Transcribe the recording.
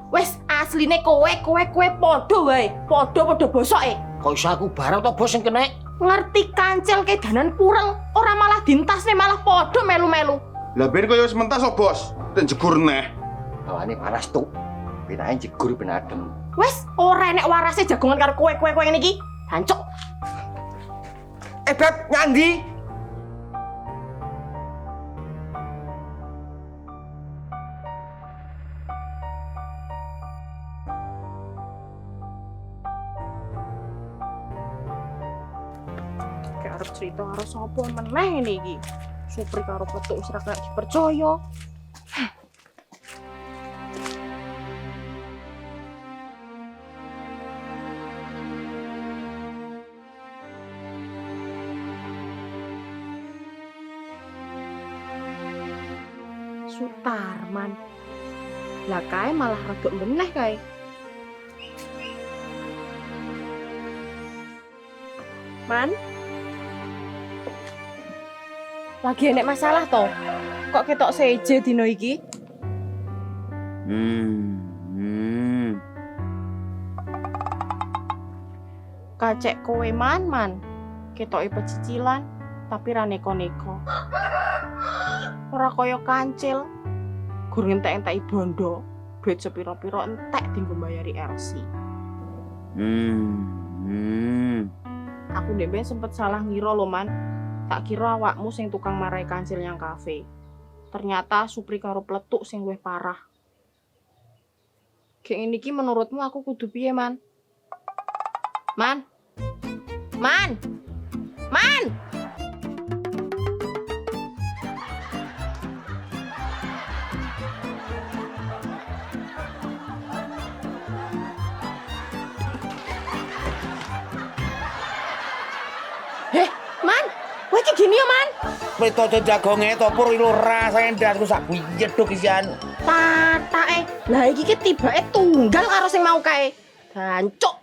Wes asline kowe padha wae. Padha bosoke. Kok iso aku bareng to bos sing kena? Ngerti kancil kedanan kurang, ora malah dintasne malah padha melu-melu. Lah ben koyo wis mentas kok, Bos. Den jegur neh. Awane panas tuh. Benake jegur ben adem. Wes ora enek warase jagongan karo kowe ngene iki. Hancuk. Beb, nyandi. Kayak arep cerita karo sapa meneh ngene iki. Supri karo petuk wis ra kaya dipercaya. Sutarman. Lah kae malah rada meneh kae. Man? Lagi enek masalah to? Kok ketok seje dino iki? Kacek kowe man. Ketoke pecicilan tapi ra neko-neko. Ora kaya kancil. Gur ngentek-enteki bondo, duit sepiro-piro entek dienggo mbayari LC. Aku ndek ben sempet salah ngira lho, Man. Tak kira awakmu sing tukang marahi kancil yang kafe. Ternyata Supri karo Pletuk sing luwih parah. Kayak ngene iki menurutmu aku kudu piye, Man? Man. Man. Man. Man, kowe iki gini ya, Man. Wis to jagonge to pur ilu rasane ndasku sak biyeduk isian. Patake. Lah iki ki tibake tunggal karo sing mau kae. Hancuk.